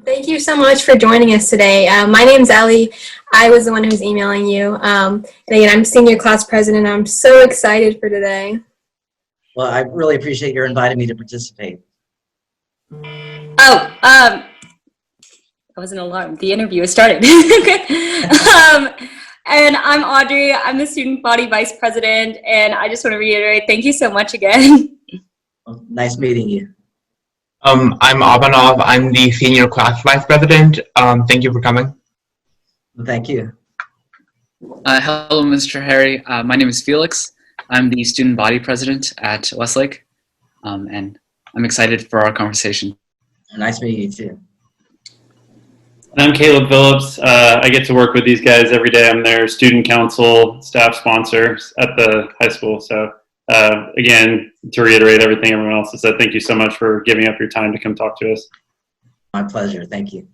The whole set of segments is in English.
Thank you so much for joining us today. My name's Ellie. I was the one who was emailing you. And again, I'm senior class president. I'm so excited for today. Well, I really appreciate your inviting me to participate. Oh, that was an alarm. The interview has started. And I'm Audrey. I'm the student body vice president, and I just want to reiterate, thank you so much again. Well, nice meeting you. I'm Abanov. I'm the senior class vice president. Thank you for coming. Well, thank you. Hello, Mr. Harry. My name is Felix. I'm the student body president at Westlake, and I'm excited for our conversation. Nice meeting you too. I'm Caleb Phillips. I get to work with these guys every day. I'm their student council staff sponsor at the high school. So again, to reiterate everything everyone else has said, thank you so much for giving up your time to come talk to us. My pleasure. Thank you.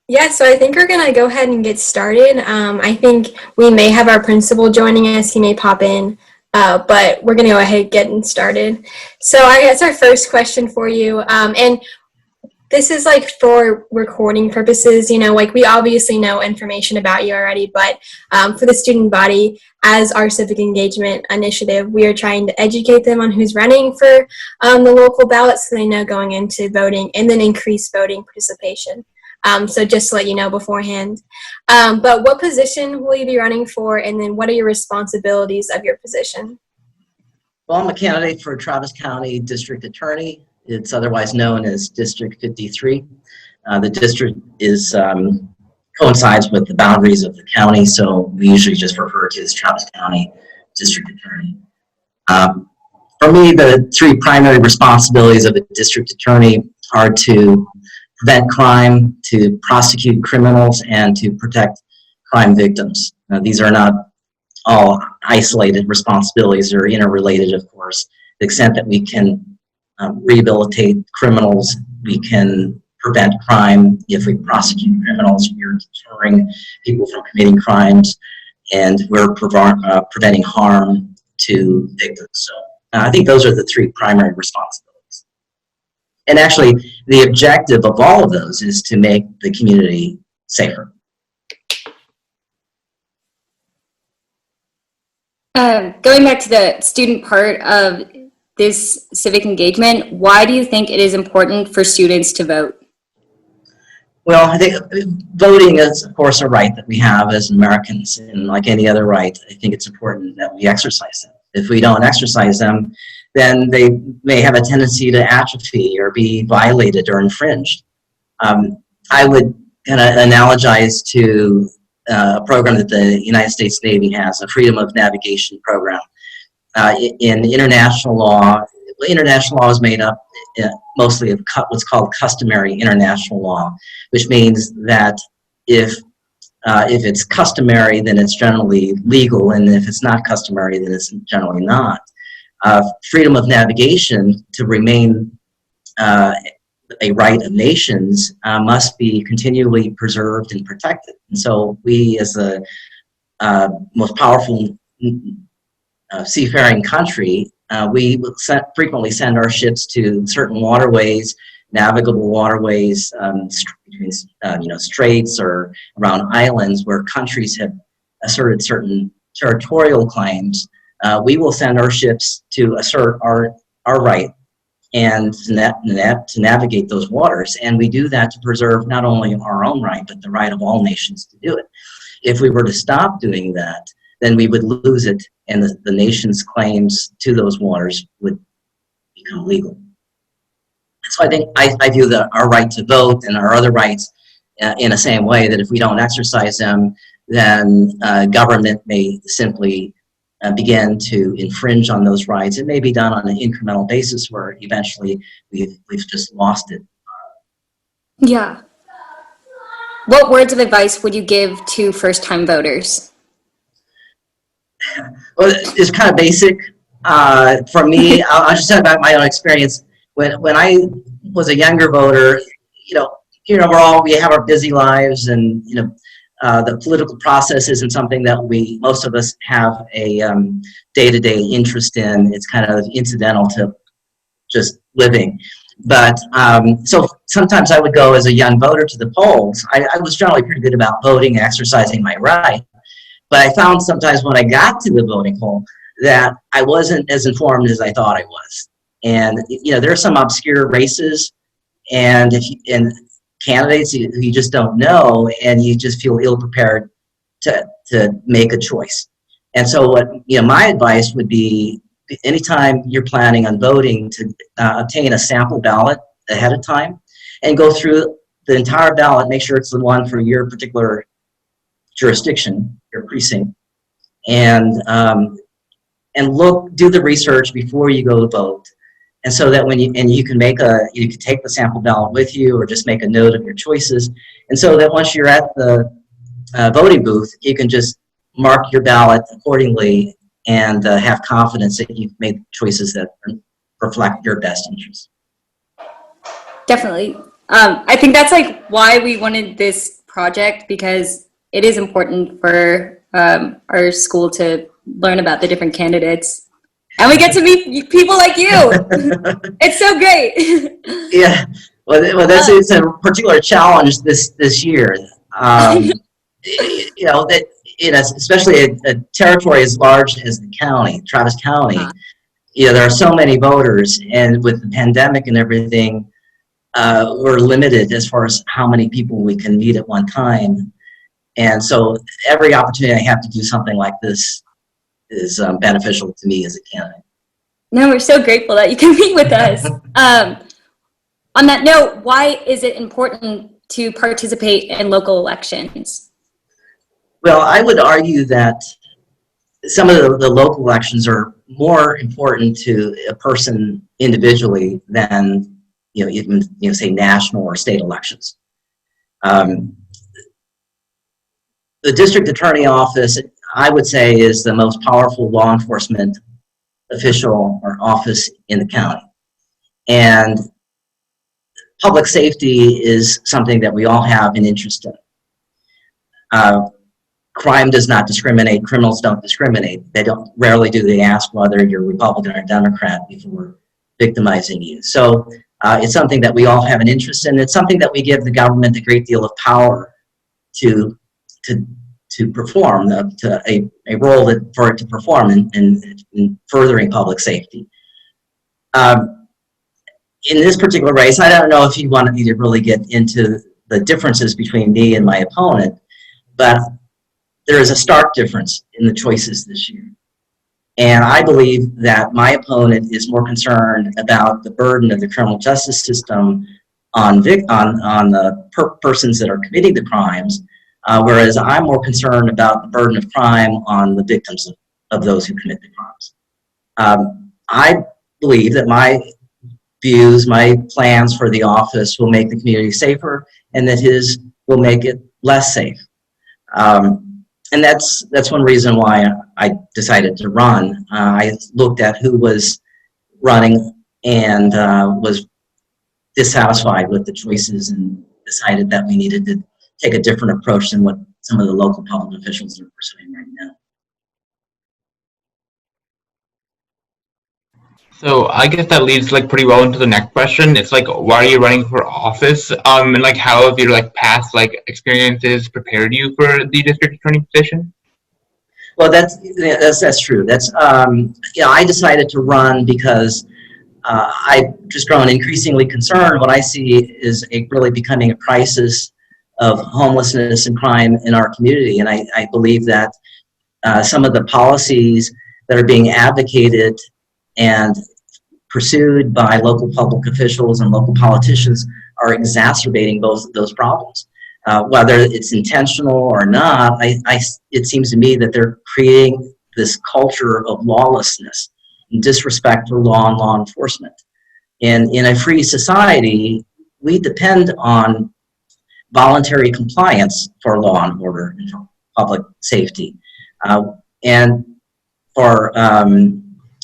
Yeah, so I think we're going to go ahead and get started. I think we may have our principal joining us. He may pop in, but we're going to go ahead and get started. So I guess our first question for you, and this is like for recording purposes, like we obviously know information about you already, but for the student body, as our civic engagement initiative, we are trying to educate them on who's running for the local ballot so they know going into voting, and then increase voting participation. So just to let you know beforehand. But what position will you be running for, and then what are your responsibilities of your position? Well, I'm a candidate for Travis County District Attorney. It's otherwise known as District 53. The district is coincides with the boundaries of the county, so we usually just refer to as Travis County District Attorney. For me, the three primary responsibilities of a district attorney are to prevent crime, to prosecute criminals, and to protect crime victims. These are not all isolated responsibilities. They're interrelated, of course. To the extent that we can rehabilitate criminals, we can prevent crime. If we prosecute criminals, we're deterring people from committing crimes, and we're preventing harm to victims. So I think those are the three primary responsibilities. And actually, the objective of all of those is to make the community safer. Going back to the student part of this civic engagement, why do you think it is important for students to vote? Well, I think voting is, of course, a right that we have as Americans, and like any other right, I think it's important that we exercise them. If we don't exercise them, then they may have a tendency to atrophy or be violated or infringed. I would kind of analogize to a program that the United States Navy has, a freedom of navigation program. In international law is made up mostly of what's called customary international law, which means that if it's customary, then it's generally legal, and if it's not customary, then it's generally not. Freedom of navigation, to remain a right of nations, must be continually preserved and protected. And so we, as the most powerful seafaring country, we frequently send our ships to certain waterways, navigable waterways, between straits or around islands where countries have asserted certain territorial claims. We will send our ships to assert our right and to navigate those waters, and we do that to preserve not only our own right, but the right of all nations to do it. If we were to stop doing that, then we would lose it, and the nation's claims to those waters would become legal. So I think I view our right to vote and our other rights in the same way, that if we don't exercise them, then government may simply begin to infringe on those rights. It may be done on an incremental basis where eventually we've just lost it. Yeah. What words of advice would you give to first-time voters? Well, it's kind of basic. For me, I'll just talk about my own experience. When I was a younger voter, we have our busy lives, and the political process isn't something that most of us have a day-to-day interest in. It's kind of incidental to just living. But so sometimes I would go as a young voter to the polls. I was generally pretty good about voting and exercising my right. But I found sometimes when I got to the voting poll that I wasn't as informed as I thought I was. And, you know, there are some obscure races and candidates who you just don't know, and you just feel ill-prepared to make a choice. And so what, you know, my advice would be, anytime you're planning on voting, to obtain a sample ballot ahead of time and go through the entire ballot, make sure it's the one for your particular jurisdiction, your precinct, and do the research before you go to vote. And so that when you can you can take the sample ballot with you, or just make a note of your choices. And so that once you're at the voting booth, you can just mark your ballot accordingly and have confidence that you've made choices that reflect your best interests. Definitely. I think that's like why we wanted this project, because it is important for our school to learn about the different candidates. And we get to meet people like you. It's so great. Yeah, well, that's it's a particular challenge this year. You know, that especially a territory as large as the county, Travis County. You know, there are so many voters, and with the pandemic and everything, we're limited as far as how many people we can meet at one time. And so every opportunity I have to do something like this is beneficial to me as a candidate. No, we're so grateful that you can meet with us. On that note, why is it important to participate in local elections? Well, I would argue that some of the local elections are more important to a person individually than, you know, even, you know, say national or state elections. The district attorney office, I would say, is the most powerful law enforcement official or office in the county. And public safety is something that we all have an interest in. Crime does not discriminate. Criminals don't discriminate. Rarely do they ask whether you're Republican or Democrat before victimizing you. So it's something that we all have an interest in. It's something that we give the government a great deal of power to perform, to a role for it to perform in furthering public safety. In this particular race, I don't know if you want me to really get into the differences between me and my opponent, but there is a stark difference in the choices this year. And I believe that my opponent is more concerned about the burden of the criminal justice system on the persons that are committing the crimes, whereas I'm more concerned about the burden of crime on the victims of those who commit the crimes. I believe that my views, my plans for the office will make the community safer, and that his will make it less safe. And that's one reason why I decided to run. I looked at who was running and was dissatisfied with the choices, and decided that we needed to take a different approach than what some of the local public officials are pursuing right now. So I guess that leads like pretty well into the next question. It's like, why are you running for office? And like, how have your like past like experiences prepared you for the district attorney position? Well, that's true. That's you know, I decided to run because I've just grown increasingly concerned. What I see is really becoming a crisis of homelessness and crime in our community, and I believe that some of the policies that are being advocated and pursued by local public officials and local politicians are exacerbating both of those problems. Whether it's intentional or not, it seems to me that they're creating this culture of lawlessness and disrespect for law and law enforcement. And in a free society, we depend on voluntary compliance for law and order and for public safety. And for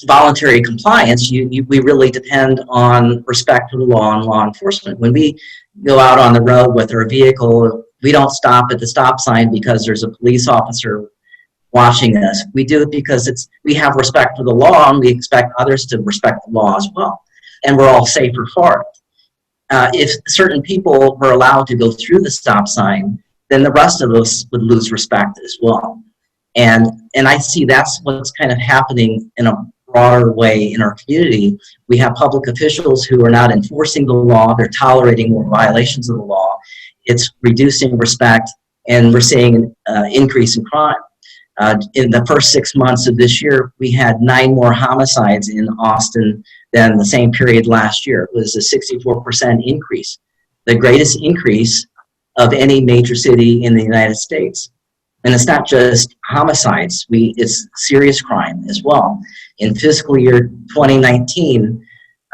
voluntary compliance, we really depend on respect for the law and law enforcement. When we go out on the road with our vehicle, we don't stop at the stop sign because there's a police officer watching us. We do it because we have respect for the law, and we expect others to respect the law as well. And we're all safer for it. if certain people were allowed to go through the stop sign, then the rest of us would lose respect as well. And I see that's what's kind of happening in a broader way in our community. We have public officials who are not enforcing the law, they're tolerating more violations of the law. It's reducing respect, and we're seeing an increase in crime. In the first 6 months of this year, we had 9 more homicides in Austin than the same period last year. It was a 64% increase, the greatest increase of any major city in the United States. And it's not just homicides, it's serious crime as well. In fiscal year 2019,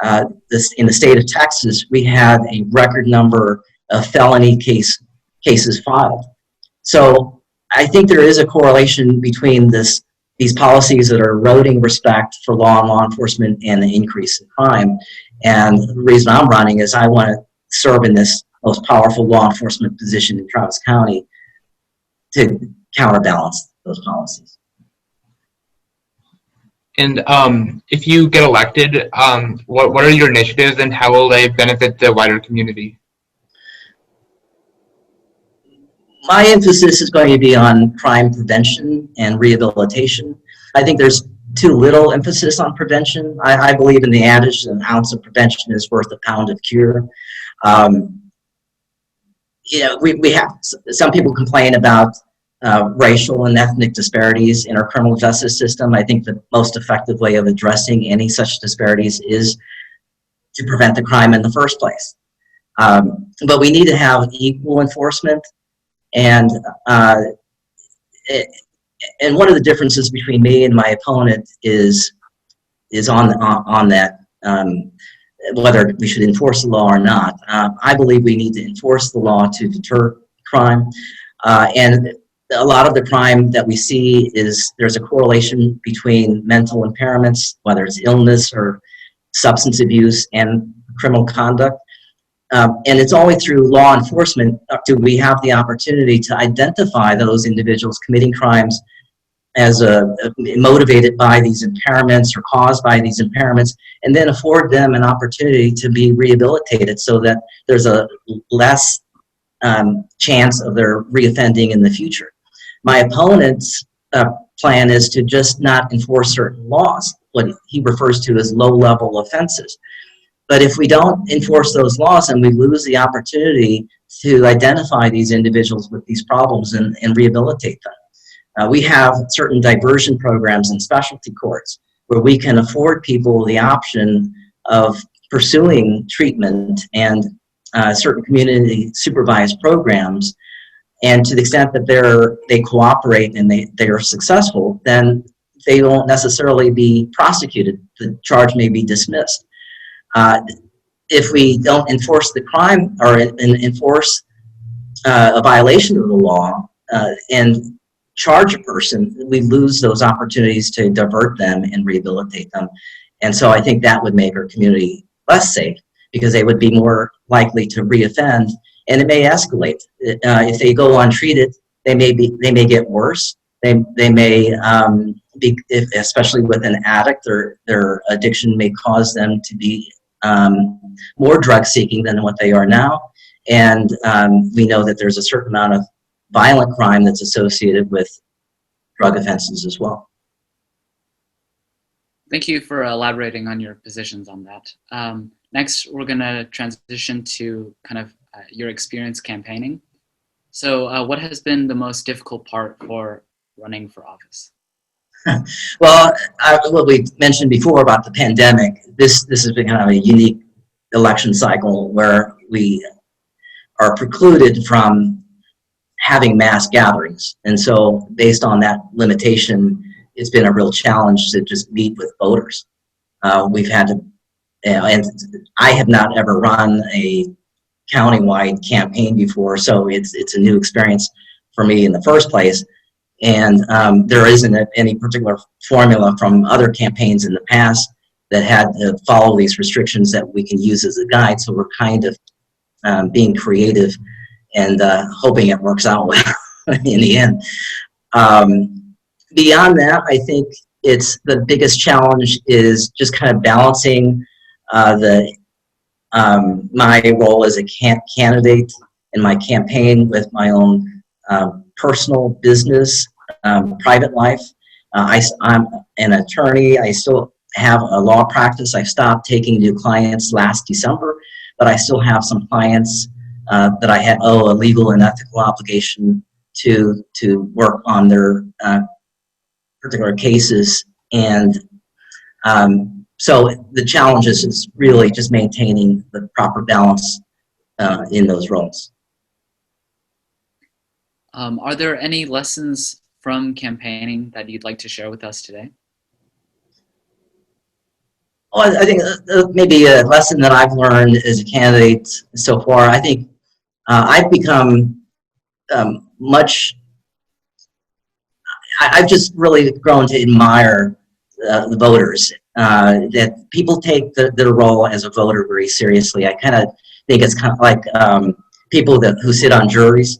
in the state of Texas, we had a record number of felony cases filed. So I think there is a correlation between these policies that are eroding respect for law and law enforcement and the increase in crime. And the reason I'm running is I want to serve in this most powerful law enforcement position in Travis County to counterbalance those policies. And if you get elected, what are your initiatives and how will they benefit the wider community? My emphasis is going to be on crime prevention and rehabilitation. I think there's too little emphasis on prevention. I believe in the adage, an ounce of prevention is worth a pound of cure. We have, some people complain about racial and ethnic disparities in our criminal justice system. I think the most effective way of addressing any such disparities is to prevent the crime in the first place. But we need to have equal enforcement. And one of the differences between me and my opponent is on that, whether we should enforce the law or not. I believe we need to enforce the law to deter crime. And a lot of the crime that we see is there's a correlation between mental impairments, whether it's illness or substance abuse, and criminal conduct. And it's only through law enforcement do we have the opportunity to identify those individuals committing crimes as motivated by these impairments or caused by these impairments, and then afford them an opportunity to be rehabilitated so that there's a less chance of their reoffending in the future. My opponent's plan is to just not enforce certain laws, what he refers to as low-level offenses. But if we don't enforce those laws, and we lose the opportunity to identify these individuals with these problems and rehabilitate them. We have certain diversion programs in specialty courts where we can afford people the option of pursuing treatment and certain community supervised programs. And to the extent that they cooperate and they are successful, then they won't necessarily be prosecuted. The charge may be dismissed. If we don't enforce the crime or enforce a violation of the law and charge a person, we lose those opportunities to divert them and rehabilitate them. And so I think that would make our community less safe because they would be more likely to reoffend, and it may escalate. If they go untreated, they may get worse. They may especially with an addict, their addiction may cause them to be more drug seeking than what they are now. And we know that there's a certain amount of violent crime that's associated with drug offenses as well. Thank you for elaborating on your positions on that. Next, we're going to transition to kind of your experience campaigning. So what has been the most difficult part for running for office? Well, what we mentioned before about the pandemic, this has been kind of a unique election cycle where we are precluded from having mass gatherings. And so based on that limitation, it's been a real challenge to just meet with voters. We've had to, and I have not ever run a countywide campaign before, so it's a new experience for me in the first place. And there isn't any particular formula from other campaigns in the past that had to follow these restrictions that we can use as a guide. So we're kind of being creative and hoping it works out well in the end. Beyond that, I think the biggest challenge is just kind of balancing the my role as a candidate in my campaign with my own personal business, private life. I'm an attorney. I still have a law practice. I stopped taking new clients last December, but I still have some clients that I owe a legal and ethical obligation to work on their particular cases. And so the challenge is really just maintaining the proper balance in those roles. Are there any lessons from campaigning that you'd like to share with us today? Well, I think maybe a lesson that I've learned as a candidate so far, I think I've become I've just really grown to admire the voters, that people take their role as a voter very seriously. I kind of think it's kind of like people who sit on juries.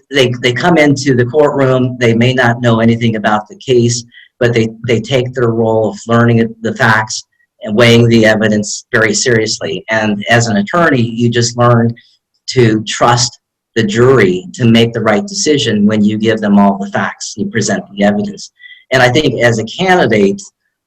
They come into the courtroom, they may not know anything about the case, but they take their role of learning the facts and weighing the evidence very seriously. And as an attorney, you just learn to trust the jury to make the right decision when you give them all the facts, you present the evidence. And I think as a candidate,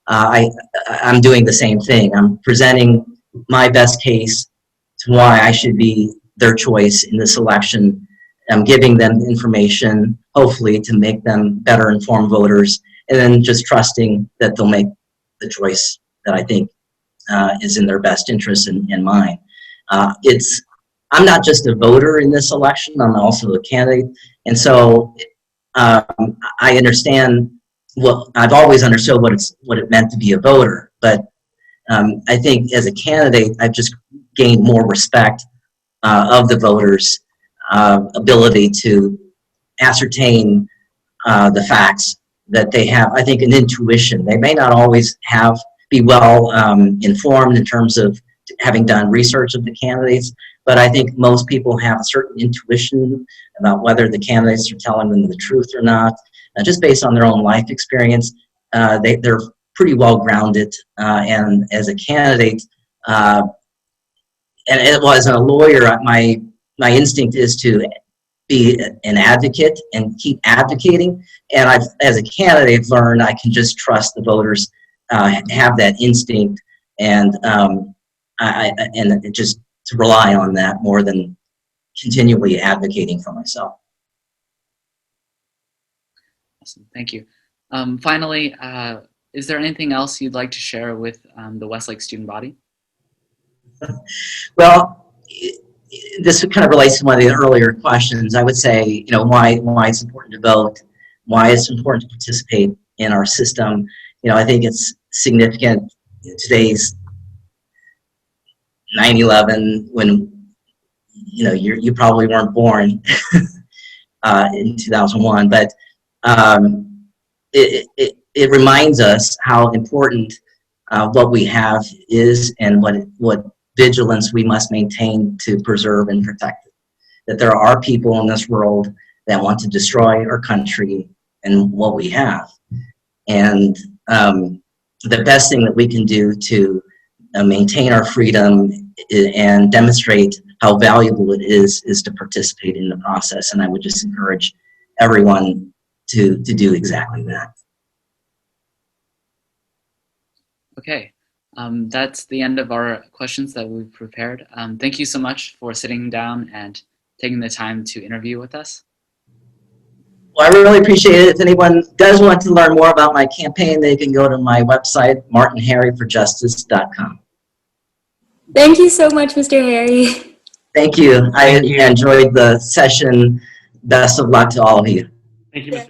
I'm doing the same thing. I'm presenting my best case to why I should be their choice in this election. I'm giving them information, hopefully, to make them better informed voters, and then just trusting that they'll make the choice that I think is in their best interest and mine. I'm not just a voter in this election, I'm also a candidate. And so I understand I've always understood what it meant to be a voter, but I think as a candidate, I've just gained more respect of the voters' ability to ascertain the facts, that they have, I think, an intuition. They may not always be well informed in terms of having done research of the candidates, but I think most people have a certain intuition about whether the candidates are telling them the truth or not, just based on their own life experience. They're pretty well grounded, and as a candidate, and as a lawyer, my instinct is to be an advocate and keep advocating. And as a candidate, I've learned I can just trust the voters have that instinct, and just to rely on that more than continually advocating for myself. Awesome, thank you. Finally, is there anything else you'd like to share with the Westlake student body? Well, this kind of relates to one of the earlier questions. I would say, why it's important to vote, why it's important to participate in our system. I think it's significant in today's 9/11, when you probably weren't born in 2001, but it reminds us how important what we have is, and what vigilance we must maintain to preserve and protect it. That there are people in this world that want to destroy our country and what we have. And the best thing that we can do to maintain our freedom and demonstrate how valuable it is to participate in the process. And I would just encourage everyone to do exactly that. Okay, that's the end of our questions that we've prepared. Thank you so much for sitting down and taking the time to interview with us. Well, I really appreciate it. If anyone does want to learn more about my campaign, they can go to my website, martinharryforjustice.com. Thank you so much, Mr. Harry. Thank you. I enjoyed the session. Best of luck to all of you. Thank you, Mr.